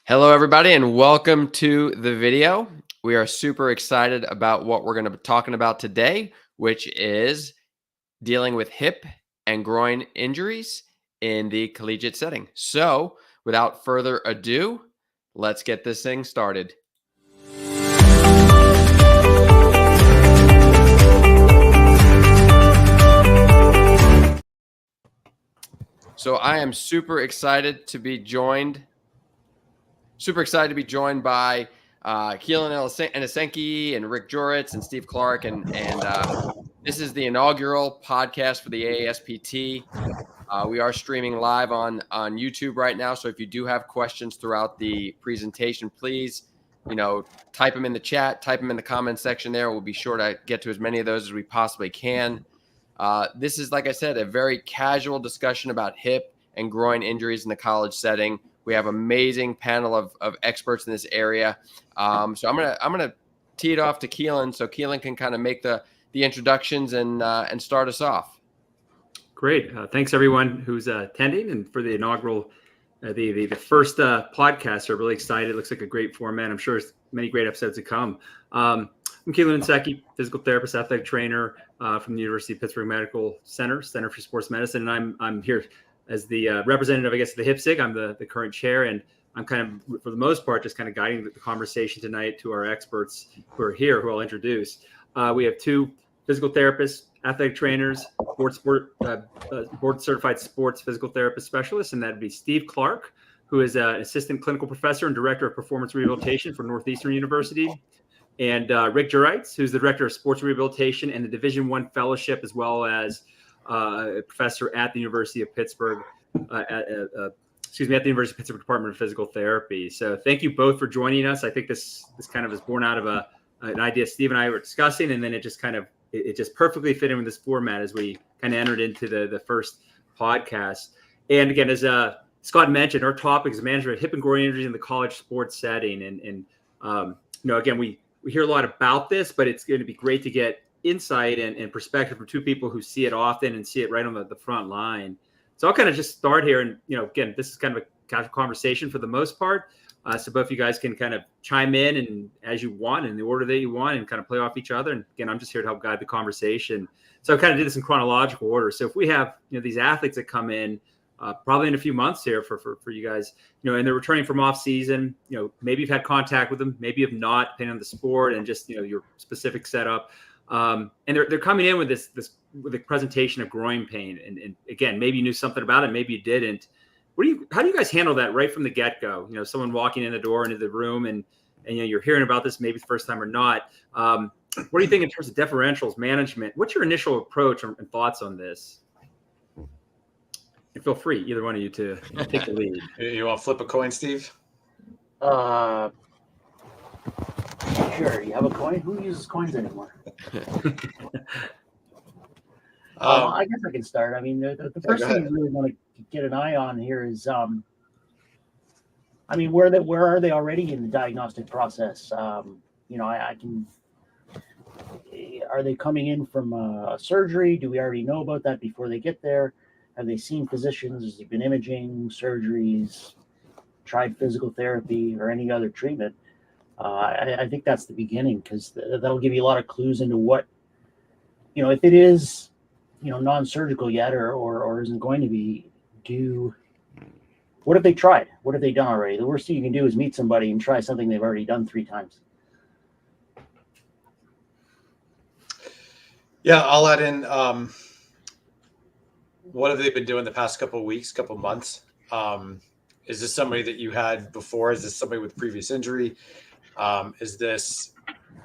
Hello, everybody, and welcome to the video. We are super excited about what we're going to be talking about today, which is dealing with hip and groin injuries in the collegiate setting. So, without further ado, let's get this thing started. So, I am super excited to be joined by Keelan Enisenki and Rick Joreitz and Steve Clarke, and this is the inaugural podcast for the AASPT. We are streaming live on YouTube right now, so if you do have questions throughout the presentation, please, type them in the chat, type them in the comment section there. We'll be sure to get to as many of those as we possibly can. This is, like I said, a very casual discussion about hip and groin injuries in the college setting. We have an amazing panel of experts in this area. So I'm gonna tee it off to Keelan, so Keelan can kind of make the introductions and start us off. Great. Thanks everyone who's attending and for the inaugural, the first podcast. We're really excited. It looks like a great format. I'm sure there's many great episodes to come. I'm Keelan Enisenki, physical therapist, athletic trainer from the University of Pittsburgh Medical Center for Sports Medicine, and I'm here as the representative, I guess, of the HIPSIG. I'm the current chair, and I'm kind of, for the most part, just kind of guiding the conversation tonight to our experts who are here, who I'll introduce. We have two physical therapists, athletic trainers, board certified sports physical therapist specialists, and that'd be Steve Clarke, who is an assistant clinical professor and director of performance rehabilitation for Northeastern University, and Rick Joreitz, who's the director of sports rehabilitation and the Division I fellowship, as well as a professor at the University of Pittsburgh, at the University of Pittsburgh Department of Physical Therapy. So thank you both for joining us. I think this kind of is born out of an idea Steve and I were discussing, and then it just kind of it just perfectly fit in with this format as we kind of entered into the first podcast. And again, as Scott mentioned, our topic is management of hip and groin injuries in the college sports setting. And again, we hear a lot about this, but it's going to be great to get insight and perspective from two people who see it often and see it right on the front line. So I'll kind of just start here. And, again, this is kind of a casual conversation for the most part. So both of you guys can kind of chime in and as you want, in the order that you want, and kind of play off each other. And again, I'm just here to help guide the conversation. So I kind of did this in chronological order. So if we have, these athletes that come in probably in a few months here for you guys, and they're returning from off season, maybe you've had contact with them, maybe you've not, depending on the sport and just, your specific setup. And they're coming in with this with a presentation of groin pain. And again, maybe you knew something about it, maybe you didn't. How do you guys handle that right from the get-go? Someone walking in the door into the room and you're hearing about this maybe the first time or not. What do you think in terms of differentials, management? What's your initial approach and thoughts on this? And feel free, either one of you, to take the lead. You want to flip a coin, Steve? Sure. You have a coin? Who uses coins anymore? I guess I can start. I mean, the first thing you really want to get an eye on here is, where are they already in the diagnostic process? Are they coming in from a surgery? Do we already know about that before they get there? Have they seen physicians? Has there been imaging, surgeries, tried physical therapy, or any other treatment? I think that's the beginning, because that'll give you a lot of clues into what, if it is, non-surgical yet or isn't going to be, what have they tried? What have they done already? The worst thing you can do is meet somebody and try something they've already done 3 times. Yeah, I'll add in, what have they been doing the past couple of weeks, couple of months? Is this somebody that you had before? Is this somebody with previous injury? Is this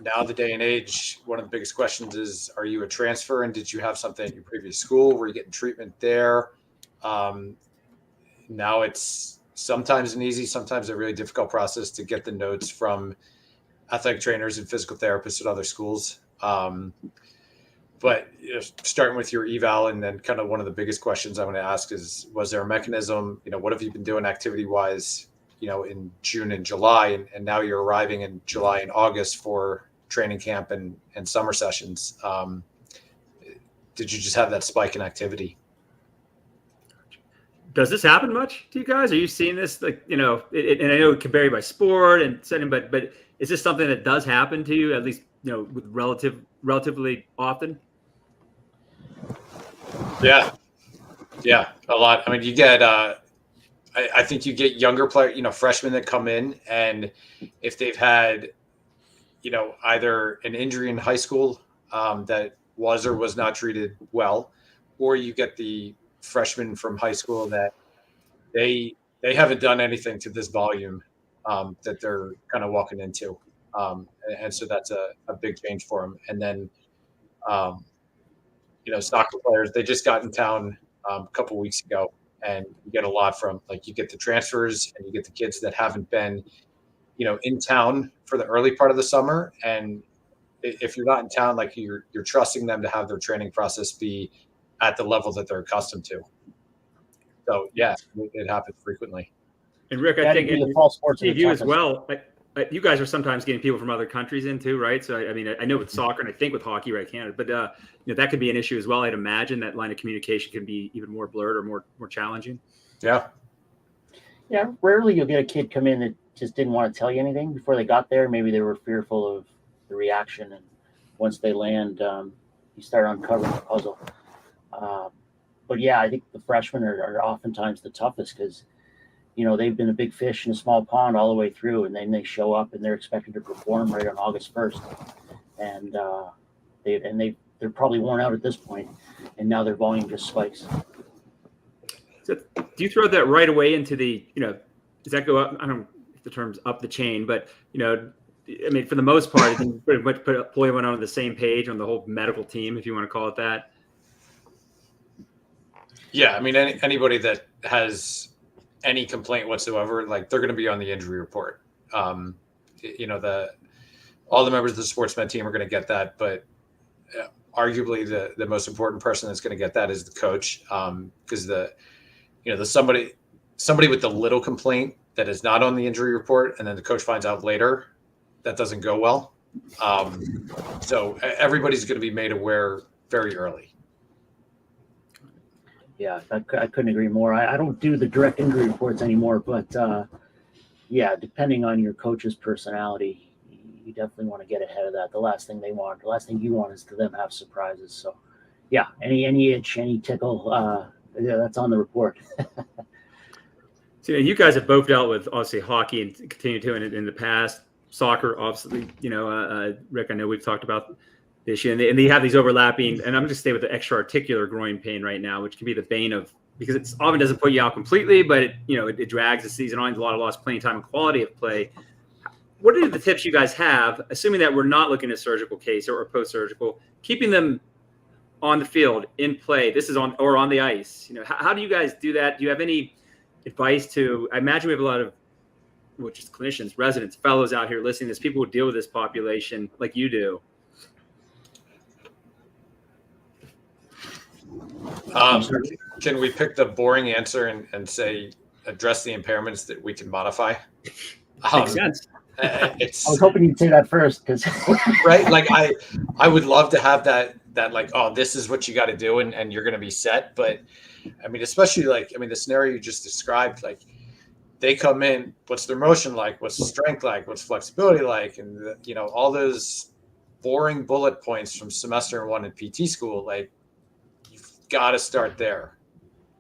now the day and age? One of the biggest questions is, are you a transfer, and did you have something at your previous school? Were you getting treatment there? Now it's sometimes an easy, sometimes a really difficult process to get the notes from athletic trainers and physical therapists at other schools. But starting with your eval, and then kind of one of the biggest questions I'm going to ask is, was there a mechanism? What have you been doing activity-wise, in June and July, and now you're arriving in July and August for training camp and summer sessions. Did you just have that spike in activity? Does this happen much to you guys? Are you seeing this, like, and I know it can vary by sport and setting, but is this something that does happen to you, at least, with relatively often? Yeah, a lot. I mean, you get, I think you get younger players, freshmen that come in, and if they've had, either an injury in high school that was or was not treated well, or you get the freshmen from high school that they haven't done anything to this volume that they're kind of walking into, and so that's a big change for them. And then soccer players, they just got in town a couple weeks ago, and you get a lot from, like, you get the transfers and you get the kids that haven't been in town for the early part of the summer, and if you're not in town, like, you're trusting them to have their training process be at the level that they're accustomed to. So yeah, it happens frequently. And Rick, I think the fall sports are the you as toughest. well. You guys are sometimes getting people from other countries in too, right? So I mean, I know with soccer and I think with hockey, right, Canada, but that could be an issue as well. I'd imagine that line of communication can be even more blurred or more challenging. Yeah. Rarely you'll get a kid come in that just didn't want to tell you anything before they got there. Maybe they were fearful of the reaction, and once they land, you start uncovering the puzzle. But yeah, I think the freshmen are oftentimes the toughest because, they've been a big fish in a small pond all the way through, and then they show up and they're expected to perform right on August 1st. And they're probably worn out at this point, and now their volume just spikes. So do you throw that right away into the, does that go up? I don't know if the term's up the chain, but, I mean, for the most part, I think pretty much put everyone on the same page on the whole medical team, if you want to call it that. Yeah, I mean, anybody that has any complaint whatsoever, like, they're going to be on the injury report. All the members of the sports med team are going to get that, but arguably the most important person that's going to get that is the coach, because the somebody with the little complaint that is not on the injury report, and then the coach finds out later, that doesn't go well. So everybody's going to be made aware very early. Yeah, I couldn't agree more. I don't do the direct injury reports anymore, but depending on your coach's personality, you definitely want to get ahead of that. The last thing you want is to them have surprises. So yeah, any itch, any tickle, that's on the report. So you guys have both dealt with, obviously, hockey and continue to in the past. Soccer, obviously, Rick, I know we've talked about the issue, and they have these overlapping, and I'm just staying with the extra articular groin pain right now, which can be the bane of, because it often doesn't put you out completely, but it drags the season on, a lot of lost playing time and quality of play. What are the tips you guys have, assuming that we're not looking at a surgical case or post-surgical, keeping them on the field, in play, on the ice? How do you guys do that? Do you have any advice to, I imagine we have a lot of, which is clinicians, residents, fellows out here listening to this, people who deal with this population like you do. Can we pick the boring answer and say, address the impairments that we can modify? Makes sense. I was hoping you'd say that first, because right, like, I would love to have that like, oh, this is what you got to do, and you're going to be set. But I mean, especially the scenario you just described, like, they come in, what's their motion like, what's the strength like, what's flexibility like, and all those boring bullet points from semester 1 in PT school, like, you've got to start there.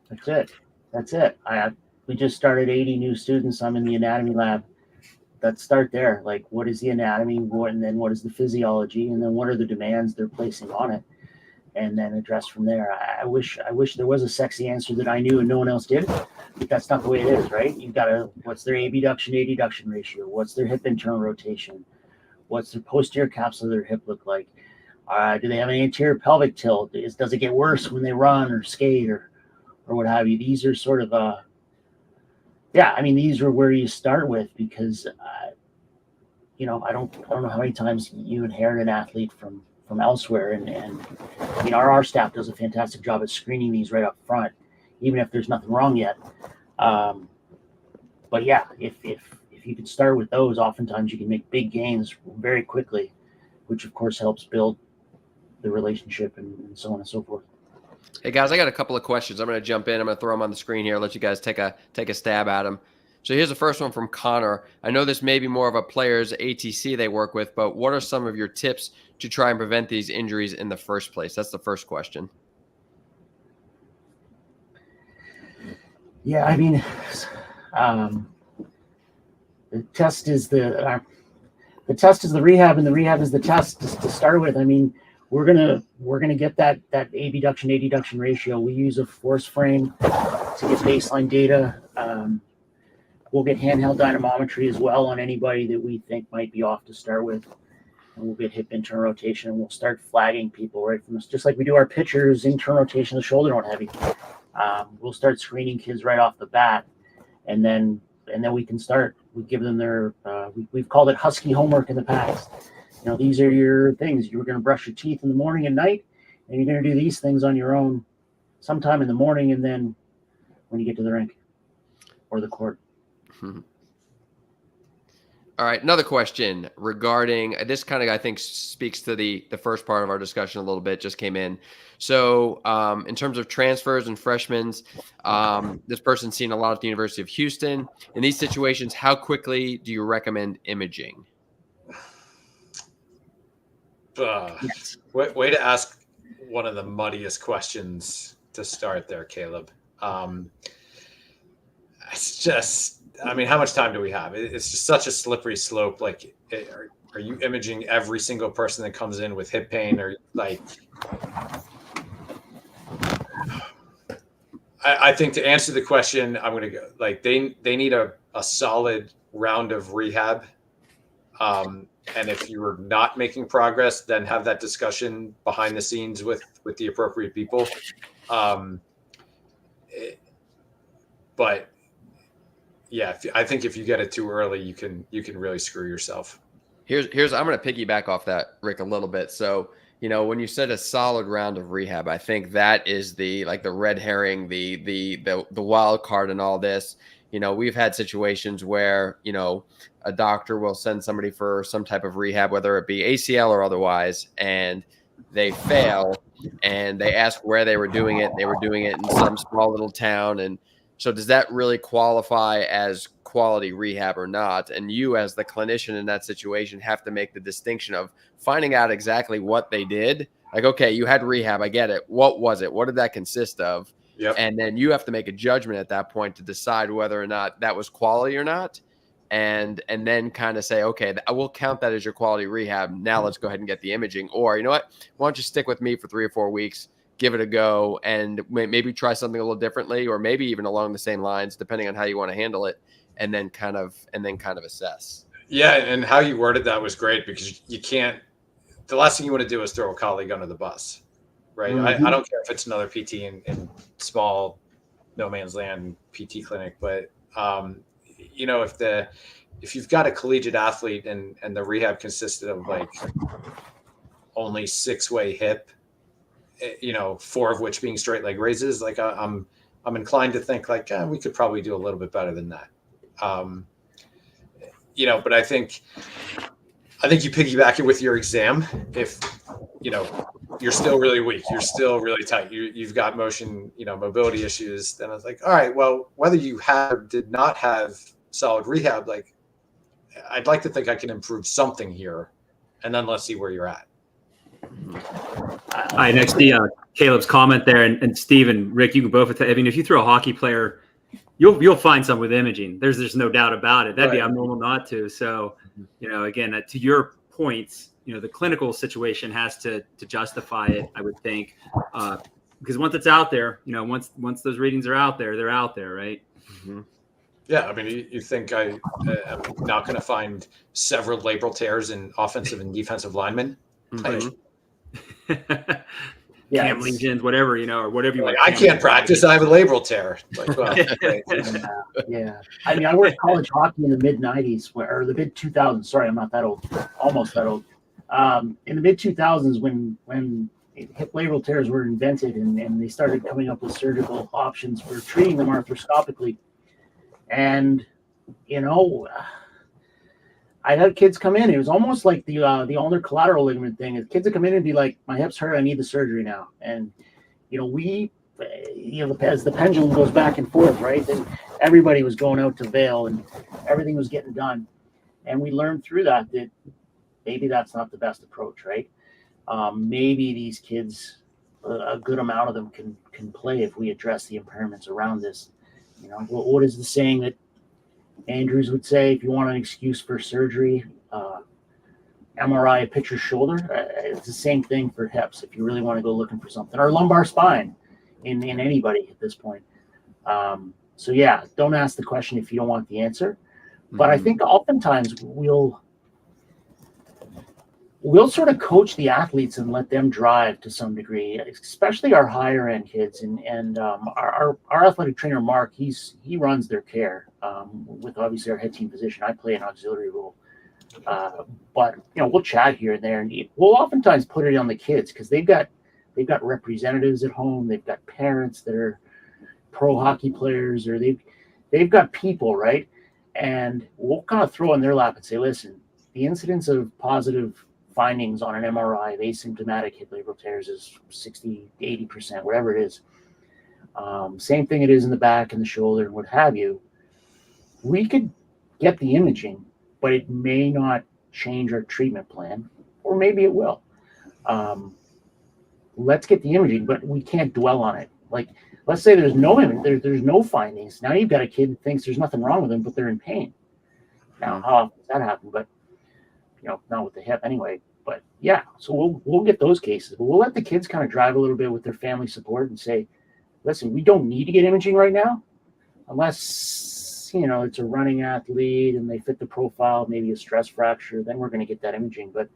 That's it. We just started 80 new students. I'm in the anatomy lab. Let's start there. Like, what is the anatomy? And then what is the physiology? And then what are the demands they're placing on it? And then address from there. I wish there was a sexy answer that I knew and no one else did, but that's not the way it is, right? You've got to, what's their abduction adduction ratio? What's their hip internal rotation? What's their posterior capsule of their hip look like? Do they have an anterior pelvic tilt? Does it get worse when they run or skate or what have you? These are sort of these are where you start with, because I don't know how many times you inherit an athlete from elsewhere, and our staff does a fantastic job at screening these right up front, even if there's nothing wrong yet. But yeah, if you can start with those, oftentimes you can make big gains very quickly, which of course helps build the relationship and so on and so forth. Hey guys, I got a couple of questions. I'm going to jump in. I'm going to throw them on the screen here. Let you guys take a stab at them. So here's the first one from Connor. I know this may be more of a player's ATC they work with, but what are some of your tips to try and prevent these injuries in the first place? That's the first question. Yeah, I mean, the test is the rehab, and the rehab is the test to start with. I mean, we're gonna get that abduction ratio. We use a force frame to get baseline data. We'll get handheld dynamometry as well on anybody that we think might be off to start with, and we'll get hip internal rotation, and we'll start flagging people right from this, just like we do our pitchers. Internal rotation of the shoulder don't heavy. We'll start screening kids right off the bat, and then we can start. We give them their we've called it husky homework in the past. You know, these are your things. You're going to brush your teeth in the morning and night, and you're going to do these things on your own sometime in the morning, and then when you get to the rink or the court. All right, another question regarding this kind of, I think, speaks to the first part of our discussion a little bit, just came in. So in terms of transfers and freshmen, this person's seen a lot at the University of Houston. In these situations, how quickly do you recommend imaging? Way to ask one of the muddiest questions to start there, Caleb. It's just, I mean, how much time do we have? It's just such a slippery slope. Like, are you imaging every single person that comes in with hip pain, or like? I think to answer the question, I'm going to go like they need a solid round of rehab. And if you are not making progress, then have that discussion behind the scenes with the appropriate people. But yeah, I think if you get it too early, you can really screw yourself. Here's I'm going to piggyback off that, Rick, a little bit. So, you know, when you said a solid round of rehab, I think that is the red herring, the wild card in all this. You know, we've had situations where, you know, a doctor will send somebody for some type of rehab, whether it be ACL or otherwise, and they fail, and they ask where they were doing it. They were doing it in some small little town. And so does that really qualify as quality rehab or not? And you, as the clinician in that situation, have to make the distinction of finding out exactly what they did. Like, okay, you had rehab. I get it. What was it? What did that consist of? Yep. And then you have to make a judgment at that point to decide whether or not that was quality or not. And then kind of say, okay, I will count that as your quality rehab. Now let's go ahead and get the imaging. Or, you know what? Why don't you stick with me for 3 or 4 weeks, give it a go, and maybe try something a little differently, or maybe even along the same lines, depending on how you want to handle it, and then kind of assess. Yeah, and how you worded that was great, because you can't. The last thing you want to do is throw a colleague under the bus, right? Mm-hmm. I don't care if it's another PT in small no man's land PT clinic, but you know, if you've got a collegiate athlete and the rehab consisted of like only 6-way hip, you know, 4 of which being straight leg raises, like I'm inclined to think like we could probably do a little bit better than that. You know, but I think you piggyback it with your exam. If, you know, you're still really weak, you're still really tight, you've got motion, you know, mobility issues, then I was like, all right, well, whether you have or did not have solid rehab, like I'd like to think I can improve something here, and then let's see where you're at. I next see Caleb's comment there, and Steve and Rick, you can both. I mean, if you throw a hockey player, you'll find some with imaging. There's no doubt about it. That'd be abnormal not to. So, you know, again, to your points, you know, the clinical situation has to justify it, I would think, because once it's out there, you know, once those readings are out there, they're out there, right? Mm-hmm. Yeah, I mean, you think I am not going to find several labral tears in offensive and defensive linemen? Mm-hmm. Yeah, Cam lesions, whatever, you know, or whatever you like, want. I can't practice. I have a labral tear. Like, well, yeah. I mean, I worked college hockey in the mid '90s, or the mid 2000s. Sorry, I'm not that old. Almost that old. In the mid 2000s, when hip labral tears were invented, and they started coming up with surgical options for treating them arthroscopically, and you know, I had kids come in. It was almost like the ulnar collateral ligament thing. Kids would come in and be like, "My hips hurt. I need the surgery now." And as the pendulum goes back and forth, right? Then everybody was going out to Vail and everything was getting done. And we learned through that maybe that's not the best approach, right? Maybe these kids, a good amount of them can play if we address the impairments around this. What is the saying that Andrews would say? If you want an excuse for surgery, MRI a picture shoulder. It's the same thing for hips. If you really want to go looking for something, or lumbar spine in anybody at this point. So yeah, don't ask the question if you don't want the answer. But I think oftentimes we'll sort of coach the athletes and let them drive to some degree, especially our higher end kids. And our athletic trainer, Mark, he runs their care with obviously our head team physician. I play an auxiliary role. But we'll chat here and there, and we'll oftentimes put it on the kids because they've got representatives at home. They've got parents that are pro hockey players, or they've got people, right? And we'll kind of throw in their lap and say, listen, the incidence of positive findings on an MRI of asymptomatic hip labral tears is 60, 80%, whatever it is. Same thing it is in the back and the shoulder and what have you. We could get the imaging, but it may not change our treatment plan, or maybe it will. Let's get the imaging, but we can't dwell on it. Like, let's say there's no there's no findings. Now you've got a kid that thinks there's nothing wrong with them, but they're in pain. Now, how often does that happen? But not with the hip anyway. But yeah, so we'll get those cases, but we'll let the kids kind of drive a little bit with their family support and say, listen, we don't need to get imaging right now, unless it's a running athlete and they fit the profile, maybe a stress fracture. Then we're going to get that imaging. But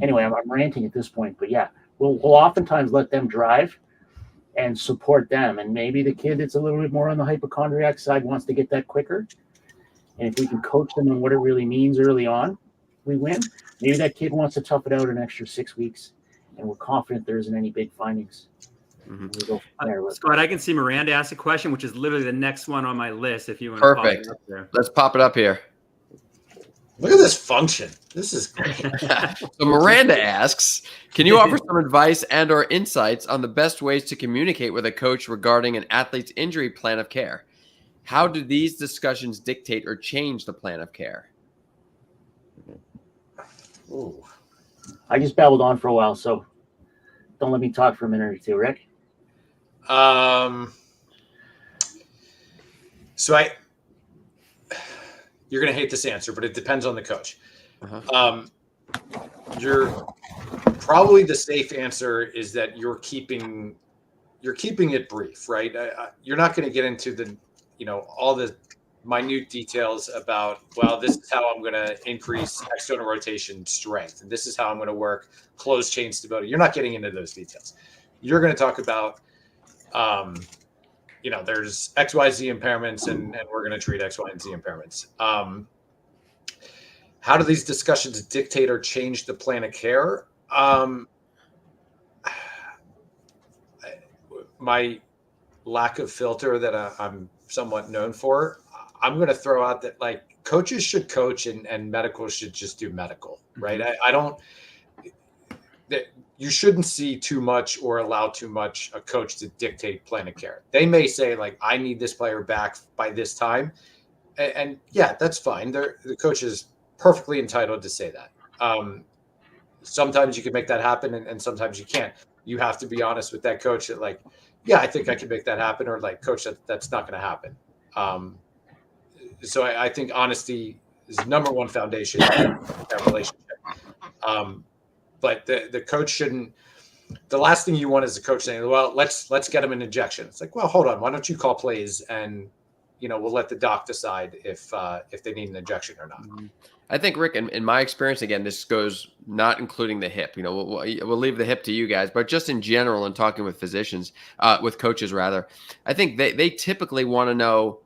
anyway, I'm ranting at this point. But yeah, we'll oftentimes let them drive and support them. And maybe the kid that's a little bit more on the hypochondriac side wants to get that quicker. And if we can coach them on what it really means early on, we win. Maybe that kid wants to tough it out an extra 6 weeks, and we're confident there isn't any big findings. We'll go from there. Scott, I can see Miranda ask a question, which is literally the next one on my list. If you want Perfect. to pop it up there. Let's pop it up here. Look at this function. This is great. So Miranda asks, can you offer some advice and or insights on the best ways to communicate with a coach regarding an athlete's injury plan of care? How do these discussions dictate or change the plan of care? Ooh. I just babbled on for a while, so don't let me talk for a minute or two, Rick. So you're going to hate this answer, but it depends on the coach. You're probably the safe answer is that you're keeping it brief, right? You're not going to get into the, all the minute details about, well, this is how I'm going to increase external rotation strength, and this is how I'm going to work closed chain stability. You're not getting into those details. You're going to talk about, there's X, Y, Z impairments, and we're going to treat X, Y, and Z impairments. How do these discussions dictate or change the plan of care? My lack of filter that I'm somewhat known for, I'm going to throw out that coaches should coach and medical should just do medical, right? I don't. You shouldn't see too much or allow too much a coach to dictate plan of care. They may say I need this player back by this time, and yeah, that's fine. The coach is perfectly entitled to say that. Sometimes you can make that happen, and sometimes you can't. You have to be honest with that coach that yeah, I think I can make that happen, or coach, that's not going to happen. So I think honesty is the number one foundation in that relationship. But the coach shouldn't. The last thing you want is a coach saying, "Well, let's get him an injection." It's well, hold on. Why don't you call plays and we'll let the doc decide if they need an injection or not. I think, Rick, in my experience, again, this goes not including the hip. We'll leave the hip to you guys, but just in general, in talking with physicians, with coaches rather, I think they typically want to know,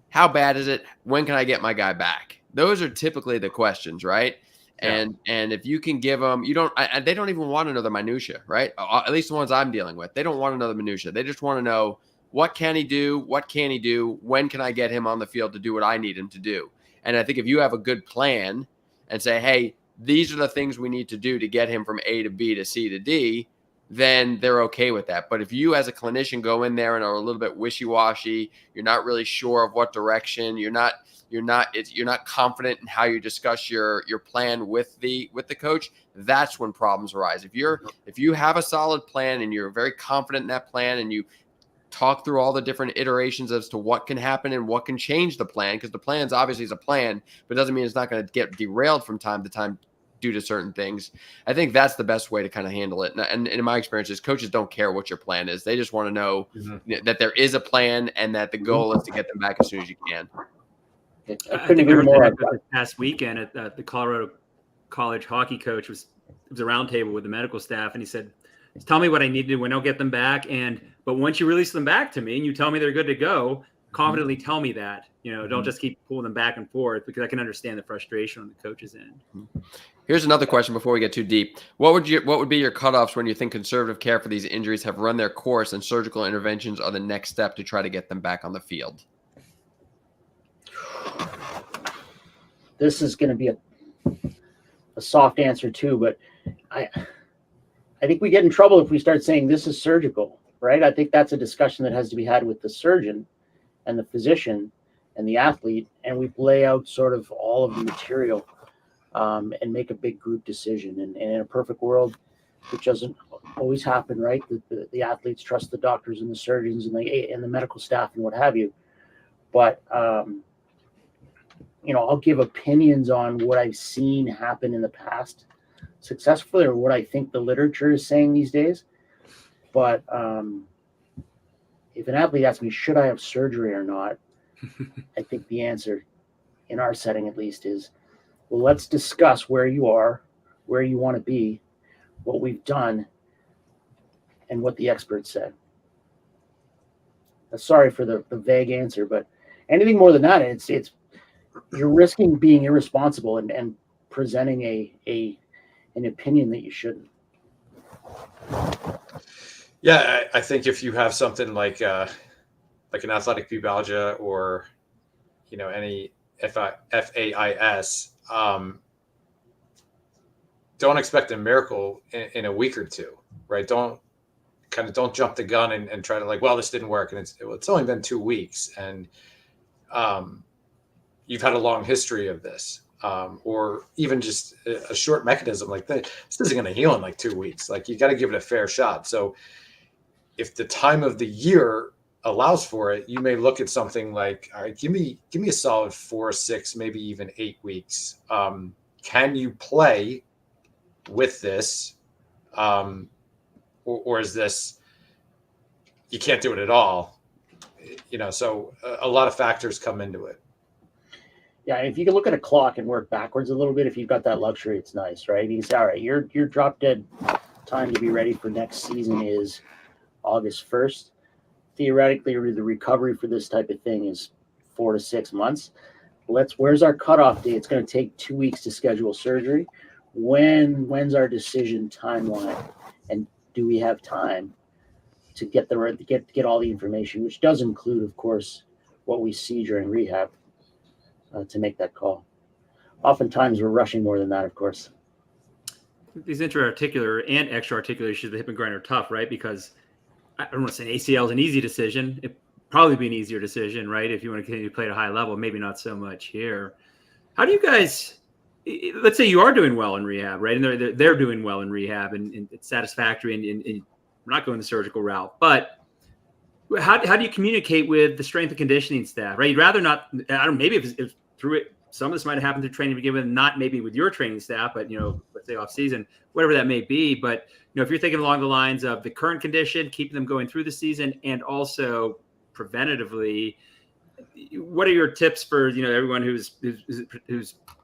how bad is it? When can I get my guy back? Those are typically the questions, right? Yeah. And if you can give them, they don't even want to know the minutia, right? At least the ones I'm dealing with, they don't want to know the minutia. They just want to know, what can he do? What can he do? When can I get him on the field to do what I need him to do? And I think if you have a good plan and say, hey, these are the things we need to do to get him from A to B to C to D, then they're okay with that. But if you as a clinician go in there and are a little bit wishy-washy, you're not really sure of what direction, you're not confident in how you discuss your plan with the coach, that's when problems arise. If you have a solid plan and you're very confident in that plan, and you talk through all the different iterations as to what can happen and what can change the plan, because the plan's obviously is a plan, but it doesn't mean it's not going to get derailed from time to time due to certain things. I think that's the best way to kind of handle it. And in my experiences, coaches don't care what your plan is. They just want to know that there is a plan and that the goal is to get them back as soon as you can. I couldn't agree more. This past weekend at the Colorado College hockey coach it was a roundtable with the medical staff, and he said, "Tell me what I need to do when I'll get them back. But once you release them back to me and you tell me they're good to go, confidently tell me that. Don't just keep pulling them back and forth, because I can understand the frustration on the coach's end." Here's another question before we get too deep. What would be your cutoffs when you think conservative care for these injuries have run their course and surgical interventions are the next step to try to get them back on the field? This is going to be a soft answer too, but I think we get in trouble if we start saying this is surgical, right? I think that's a discussion that has to be had with the surgeon and the physician and the athlete, and we lay out sort of all of the material and make a big group decision. And in a perfect world, which doesn't always happen, right? The athletes trust the doctors and the surgeons and the medical staff and what have you. But I'll give opinions on what I've seen happen in the past successfully, or what I think the literature is saying these days. But if an athlete asks me, should I have surgery or not? I think the answer, in our setting at least, is, well, let's discuss where you are, where you want to be, what we've done, and what the experts said. Sorry for the vague answer, but anything more than that, it's you're risking being irresponsible and presenting an opinion that you shouldn't. Yeah, I think if you have something like an athletic pubalgia or any FAIS, don't expect a miracle in a week or two, right? Don't jump the gun and try to well, this didn't work, and it's only been 2 weeks, and you've had a long history of this, or even just a short mechanism like this. This isn't going to heal in 2 weeks. You got to give it a fair shot. So if the time of the year allows for it, you may look at something like, all right, give me a solid 4, 6, maybe even 8 weeks. Can you play with this? Or is this, you can't do it at all? So a lot of factors come into it. Yeah, if you can look at a clock and work backwards a little bit, if you've got that luxury, it's nice, right? You can say, all right, your drop dead time to be ready for next season is August 1st. Theoretically, the recovery for this type of thing is 4 to 6 months. Where's our cutoff date? It's going to take 2 weeks to schedule surgery. When's our decision timeline? And do we have time to get all the information, which does include, of course, what we see during rehab, to make that call. Oftentimes, we're rushing more than that, of course. These intra-articular and extra-articular issues of the hip and groin are tough, right? Because I don't want to say an ACL is an easy decision. It'd probably be an easier decision, right? If you want to continue to play at a high level, maybe not so much here. How do you guys, let's say you are doing well in rehab, right? And they're doing well in rehab and it's satisfactory and we're not going the surgical route, but how do you communicate with the strength and conditioning staff, right? You'd rather not, I don't know, maybe if through it, some of this might have happened through training to begin with, not maybe with your training staff, but, let's say off season, whatever that may be. But, if you're thinking along the lines of the current condition, keeping them going through the season, and also preventatively, what are your tips for, everyone who's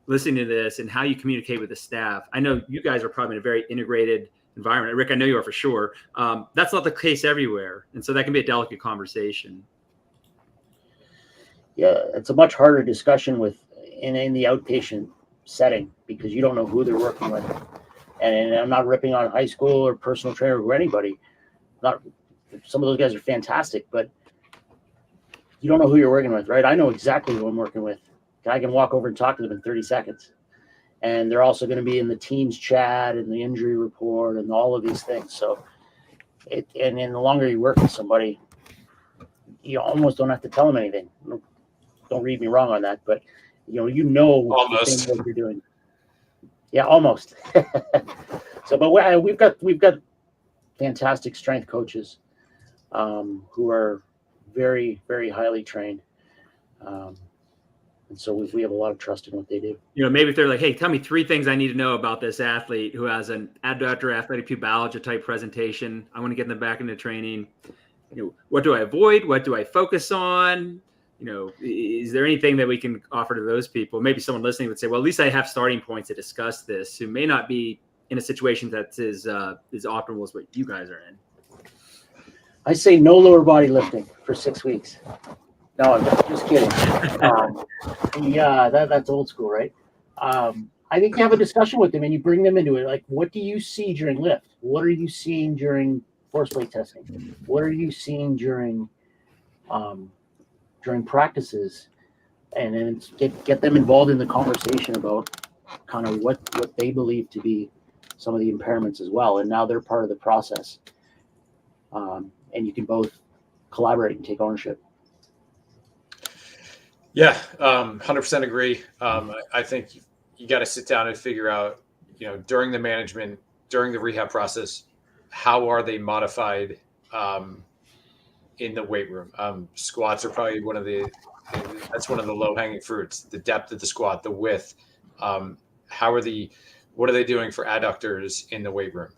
listening to this and how you communicate with the staff? I know you guys are probably in a very integrated environment. Rick, I know you are for sure. That's not the case everywhere. And so that can be a delicate conversation. Yeah, it's a much harder discussion in the outpatient setting, because you don't know who they're working with. And I'm not ripping on high school or personal trainer or anybody. Some of those guys are fantastic, but you don't know who you're working with, right? I know exactly who I'm working with. I can walk over and talk to them in 30 seconds. And they're also going to be in the team's chat and the injury report and all of these things. So And then the longer you work with somebody, you almost don't have to tell them anything. Don't read me wrong on that, but you know the thing Almost. what you're doing. Yeah, almost. So, but we've got fantastic strength coaches who are very, very highly trained. And so we have a lot of trust in what they do. Maybe if they're like, hey, tell me 3 things I need to know about this athlete who has an adductor athletic pubalgia type presentation. I want to get them back into training. What do I avoid? What do I focus on? Is there anything that we can offer to those people? Maybe someone listening would say, well, at least I have starting points to discuss this, who may not be in a situation that's as optimal as what you guys are in. I say no lower body lifting for 6 weeks. No, I'm just kidding. Yeah, that's old school, right? I think you have a discussion with them and you bring them into it. Like, what do you see during lift? What are you seeing during force plate testing? What are you seeing during practices? And then get them involved in the conversation about kind of what they believe to be some of the impairments as well. And now they're part of the process. And you can both collaborate and take ownership. Yeah, 100% agree. I think you got to sit down and figure out, during the management, during the rehab process, how are they modified in the weight room? Squats are probably one of the low hanging fruits. The depth of the squat, the width. What are they doing for adductors in the weight room?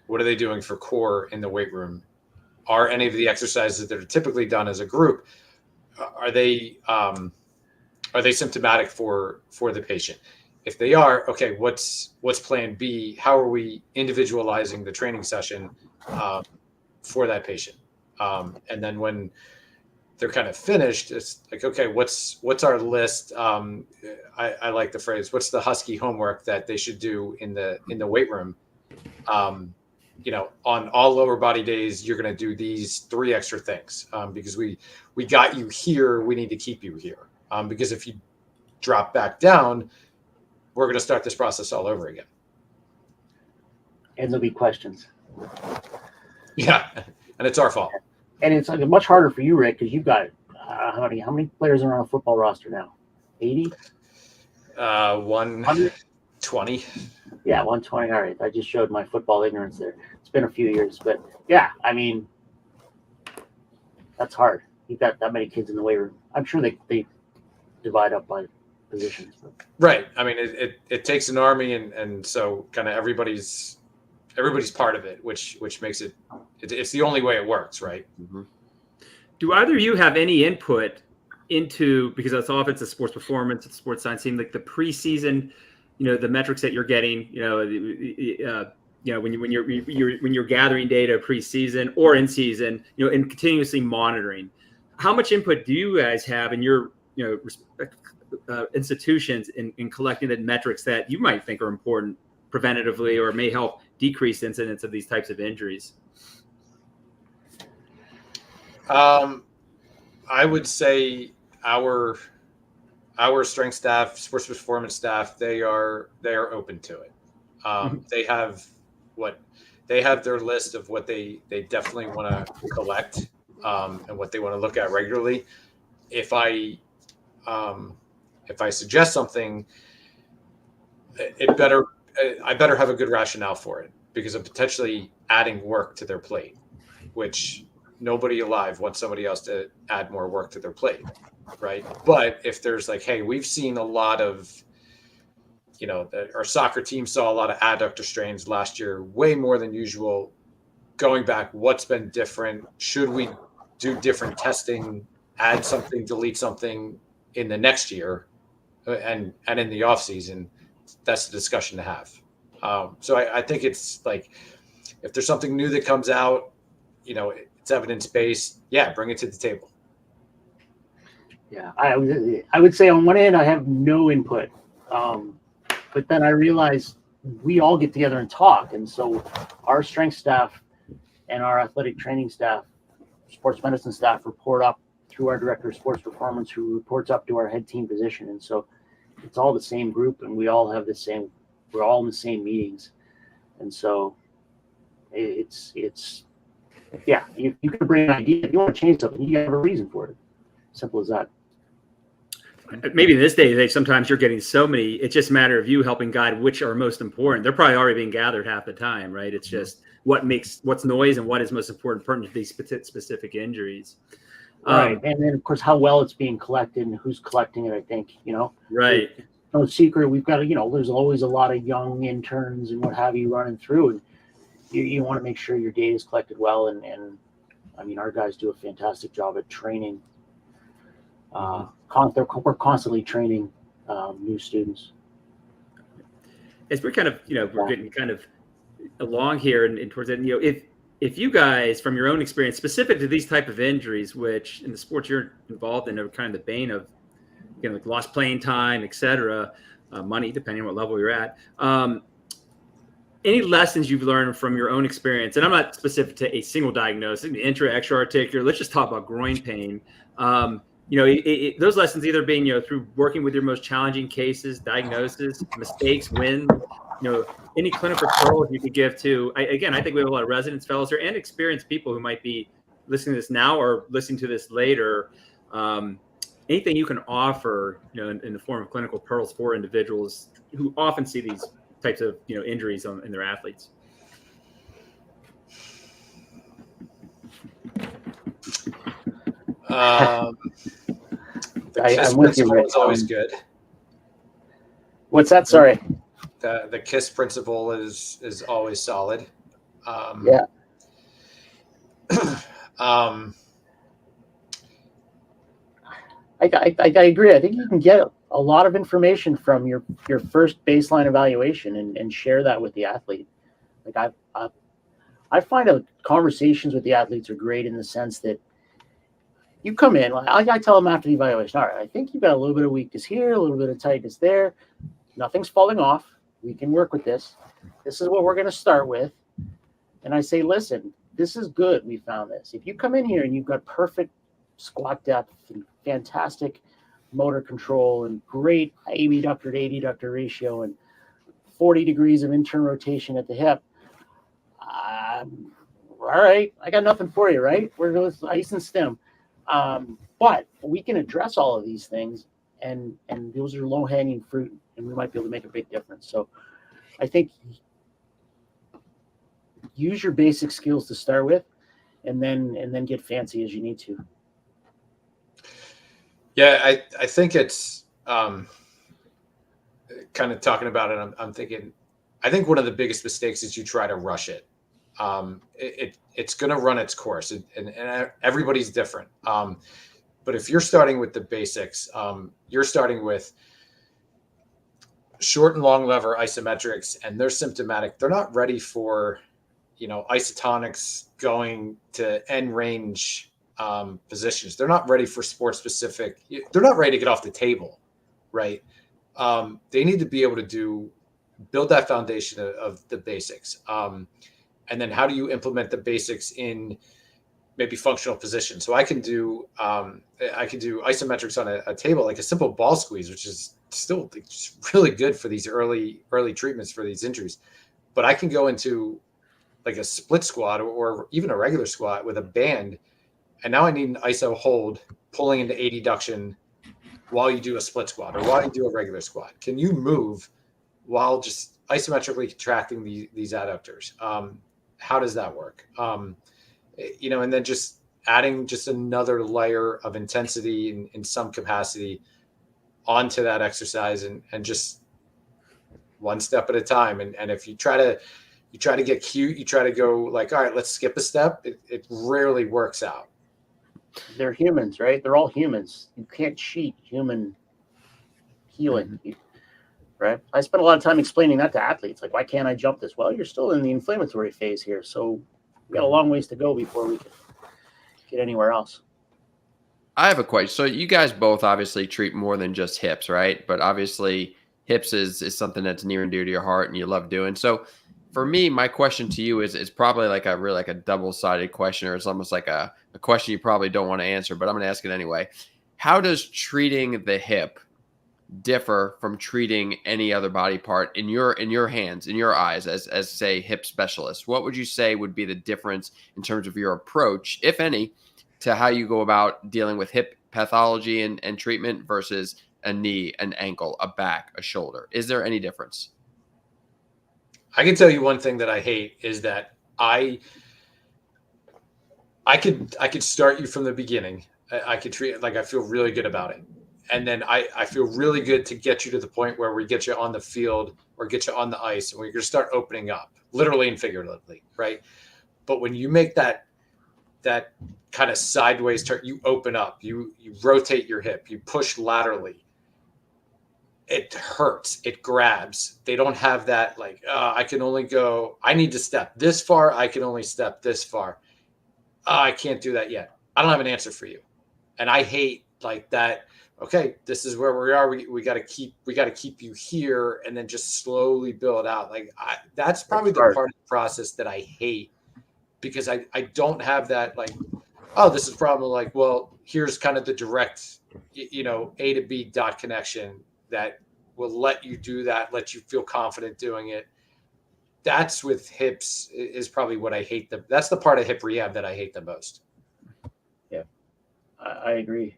What are they doing for core in the weight room? Are any of the exercises that are typically done as a group, are they symptomatic for the patient? If they are, okay, what's plan B? How are we individualizing the training session for that patient? And then when they're kind of finished, it's like, okay, what's our list? I like the phrase, what's the husky homework that they should do in the weight room? On all lower body days, you're going to do these 3 extra things because we got you here. We need to keep you here because if you drop back down, we're going to start this process all over again. And there'll be questions. Yeah, and it's our fault. And it's much harder for you, Rick, because you've got how many players are on a football roster now? 80? 120. Yeah, 120. All right. I just showed my football ignorance there. It's been a few years, but yeah, I mean, that's hard. You've got that many kids in the weight room. I'm sure they divide up by positions. But. Right. I mean, it takes an army, and so kind of everybody's part of it, which makes it's the only way it works, right? Mm-hmm. Do either of you have any input into, because that's often it's a sports performance, it's sports science team, like the preseason, the metrics that you're getting, when you're gathering data preseason or in season, and continuously monitoring, how much input do you guys have in your institutions in collecting the metrics that you might think are important preventatively or may help decrease incidence of these types of injuries? I would say our strength staff, sports performance staff, they are open to it. They have their list of what they definitely want to collect and what they want to look at regularly. If I suggest something, I better have a good rationale for it, because I'm potentially adding work to their plate, which nobody alive wants somebody else to add more work to their plate, right? But if there's like, hey, we've seen a lot of, our soccer team saw a lot of adductor strains last year, way more than usual. Going back, what's been different? Should we do different testing, add something, delete something in the next year, and in the off season? That's the discussion to have. So I think it's like, if there's something new that comes out, it's evidence-based, yeah, bring it to the table. Yeah, I would say on one hand, I have no input. But then I realize we all get together and talk. And so our strength staff and our athletic training staff, sports medicine staff report up through our director of sports performance, who reports up to our head team physician. And so it's all the same group, and we're all in the same meetings. And so It's yeah. You can bring an idea. If you want to change something, you have a reason for it. Simple as that. Maybe in this day and age, sometimes you're getting so many, it's just a matter of you helping guide which are most important. They're probably already being gathered half the time, right? It's just what's noise and what is most important to these specific injuries. Right. And then, of course, how well it's being collected and who's collecting it, I think, Right. No secret. We've got there's always a lot of young interns and what have you running through. And you want to make sure your data is collected well. And I mean, our guys do a fantastic job at training. We're constantly training new students. As we're kind of, we're getting kind of along here and towards it, if you guys, from your own experience, specific to these type of injuries, which in the sports you're involved in are kind of the bane of, like lost playing time, et cetera, money, depending on what level you're at. Any lessons you've learned from your own experience, and I'm not specific to a single diagnosis, intra, extra articular, let's just talk about groin pain. Those lessons either being, through working with your most challenging cases, diagnosis, mistakes, wins, any clinical pearls you could give to, I think we have a lot of residents, fellows here, and experienced people who might be listening to this now or listening to this later. Anything you can offer, in the form of clinical pearls for individuals who often see these types of, injuries in their athletes. The KISS I'm with you, principle Rick. is always good. What's that? Sorry. The KISS principle is always solid. Yeah. I agree. I think you can get a lot of information from your first baseline evaluation and share that with the athlete. Like I find conversations with the athletes are great in the sense that you come in, like I tell them after the evaluation, all right, I think you've got a little bit of weakness here, a little bit of tightness there. Nothing's falling off. We can work with this. This is what we're going to start with. And I say, listen, this is good. We found this. If you come in here and you've got perfect squat depth and fantastic motor control and great abductor to adductor ratio and 40 degrees of internal rotation at the hip, all right, I got nothing for you, right? We're going with ice and stem. But we can address all of these things, and those are low-hanging fruit, and we might be able to make a big difference. So I think use your basic skills to start with, and then get fancy as you need to. Yeah, I think it's kind of talking about it. I'm thinking, I think one of the biggest mistakes is you try to rush it. It's going to run its course, and everybody's different. But if you're starting with the basics, you're starting with short and long lever isometrics, and they're symptomatic. They're not ready for, isotonics going to end range positions. They're not ready for sport specific. They're not ready to get off the table, right? They need to be able to build that foundation of the basics. And then how do you implement the basics in maybe functional positions? So I can do isometrics on a table, like a simple ball squeeze, which is still really good for these early treatments for these injuries. But I can go into like a split squat or even a regular squat with a band. And now I need an iso hold pulling into adduction while you do a split squat or while you do a regular squat. Can you move while just isometrically contracting these adductors? How does that work? And then just adding just another layer of intensity in some capacity onto that exercise and just one step at a time. And if you try to get cute, you try to go like, all right, let's skip a step. It rarely works out. They're humans, right? They're all humans. You can't cheat human healing. Right? I spent a lot of time explaining that to athletes. Like, why can't I jump this? Well, you're still in the inflammatory phase here. So we got a long ways to go before we can get anywhere else. I have a question. So you guys both obviously treat more than just hips, right? But obviously hips is something that's near and dear to your heart and you love doing. So for me, my question to you is probably like a double-sided question, or it's almost like a question you probably don't want to answer, but I'm going to ask it anyway. How does treating the hip differ from treating any other body part in your hands, in your eyes, as say hip specialist? What would you say would be the difference in terms of your approach, if any, to how you go about dealing with hip pathology and treatment versus a knee, an ankle, a back, a shoulder? Is there any difference? I can tell you one thing that I hate is that I could start you from the beginning. I could treat it like I feel really good about it. And then I feel really good to get you to the point where we get you on the field or get you on the ice and we're going to start opening up, literally and figuratively, right? But when you make that kind of sideways turn, you open up, you rotate your hip, you push laterally. It hurts. It grabs. They don't have that I need to step this far. I can only step this far. I can't do that yet. I don't have an answer for you. And I hate that. Okay, this is where we are. We got to keep you here and then just slowly build out. That's probably the part of the process that I hate, because I don't have that this is problem. Well, here's kind of the direct, A to B dot connection that will let you do that, let you feel confident doing it. That's with hips is probably what I hate. That's the part of hip rehab that I hate the most. Yeah, I agree.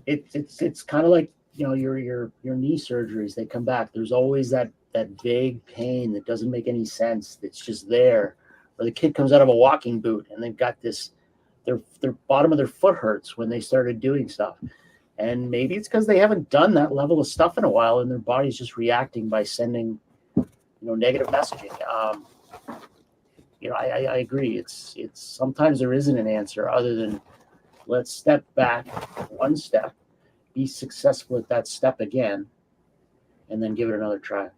It's kind of like, your knee surgeries. They come back. There's always that vague pain that doesn't make any sense. That's just there. Or the kid comes out of a walking boot and they've got this, their bottom of their foot hurts when they started doing stuff. And maybe it's because they haven't done that level of stuff in a while and their body's just reacting by sending, negative messaging. I agree. It's sometimes there isn't an answer other than let's step back one step, be successful at that step again, and then give it another try.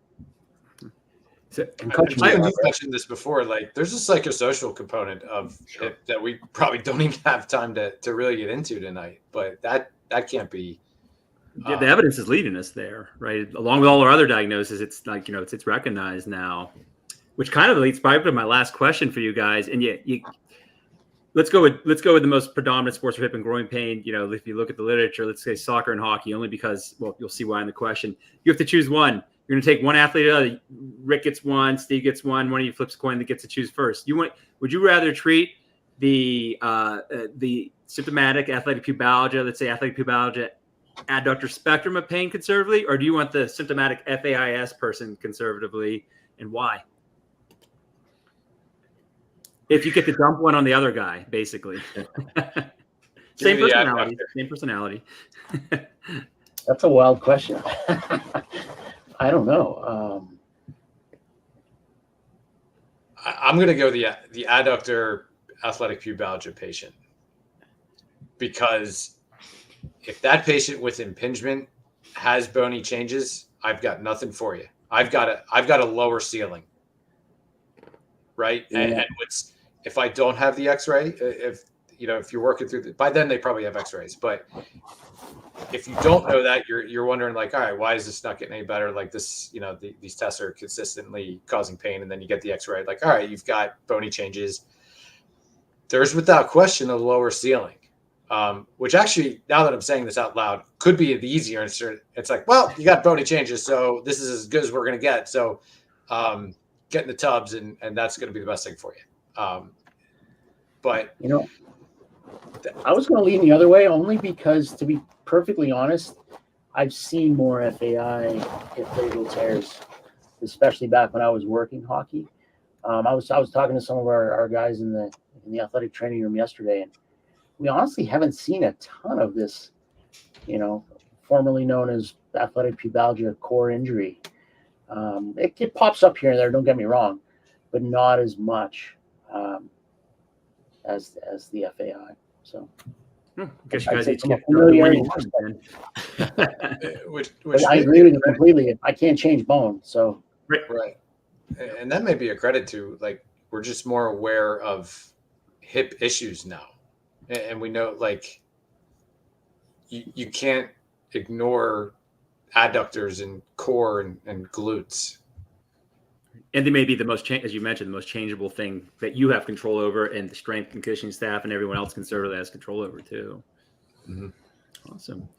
So, you've mentioned this before. There's a psychosocial component of it that we probably don't even have time to really get into tonight. But that can't be. The evidence is leading us there, right? Along with all our other diagnoses, it's it's recognized now, which kind of leads probably to my last question for you guys. And let's go with the most predominant sports for hip and groin pain. If you look at the literature, let's say soccer and hockey, only because, well, you'll see why in the question. You have to choose one. You're going to take one athlete or other. Rick gets one, Steve gets one. One of you flips a coin that gets to choose first. Would you rather treat the symptomatic athletic pubalgia, let's say athletic pubalgia, adductor spectrum of pain conservatively, or do you want the symptomatic FAIS person conservatively, and why? If you get to dump one on the other guy, basically. Same personality. That's a wild question. I don't know. I'm going to go the adductor athletic pubalgia patient, because if that patient with impingement has bony changes, I've got nothing for you. I've got a lower ceiling, right? Yeah. And if I don't have the X-ray, if you're working through by then they probably have X-rays, but if you don't know that, you're wondering all right, why is this not getting any better? This, these tests are consistently causing pain, and then you get the X-ray, all right, you've got bony changes. There's without question a lower ceiling, which actually, now that I'm saying this out loud, could be the easier answer. It's well, you got bony changes, so this is as good as we're going to get. So get in the tubs, and that's going to be the best thing for you. But I was going to lean the other way only because, to be perfectly honest, I've seen more FAI hip labral tears, especially back when I was working hockey. I was talking to some of our guys in the athletic training room yesterday, and we honestly haven't seen a ton of this, formerly known as athletic pubalgia core injury. It pops up here and there, don't get me wrong, but not as much as the FAI. So I guess you guys I agree with you completely. I can't change bone, so right. And that may be a credit to we're just more aware of hip issues now, and we know you can't ignore adductors and core and glutes. And they may be the most, as you mentioned, the most changeable thing that you have control over, and the strength and conditioning staff and everyone else conservatively has control over too. Mm-hmm. Awesome.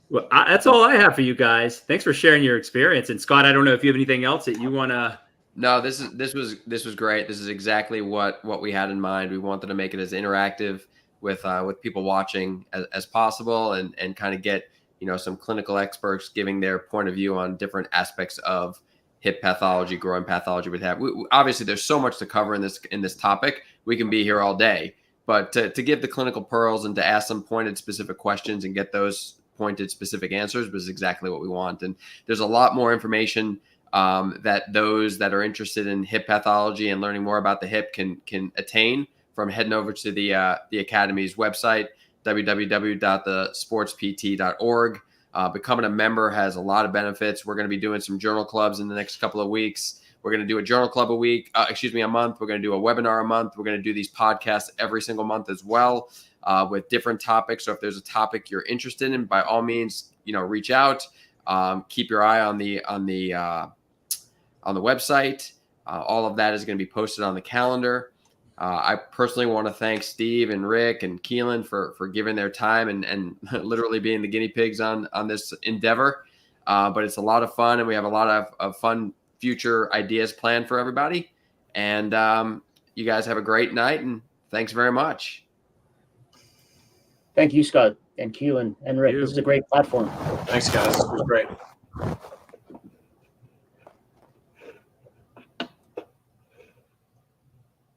Well, that's all I have for you guys. Thanks for sharing your experience. And Scott, I don't know if you have anything else that you want to. No, this was great. This is exactly what we had in mind. We wanted to make it as interactive with people watching as possible, and kind of get some clinical experts giving their point of view on different aspects of hip pathology, groin pathology. Obviously, there's so much to cover in this topic. We can be here all day, but to give the clinical pearls and to ask some pointed specific questions and get those pointed specific answers was exactly what we want. And there's a lot more information that those that are interested in hip pathology and learning more about the hip can attain from heading over to the Academy's website, www.thesportspt.org. Becoming a member has a lot of benefits. We're going to be doing some journal clubs in the next couple of weeks. We're going to do a journal club a month. We're going to do a webinar a month. We're going to do these podcasts every single month as well, with different topics. So if there's a topic you're interested in, by all means, reach out. Keep your eye on the website. All of that is going to be posted on the calendar. I personally want to thank Steve and Rick and Keelan for giving their time and literally being the guinea pigs on this endeavor. But it's a lot of fun, and we have a lot of fun future ideas planned for everybody. And you guys have a great night, and thanks very much. Thank you, Scott and Keelan and Rick. This is a great platform. Thanks, guys. It was great.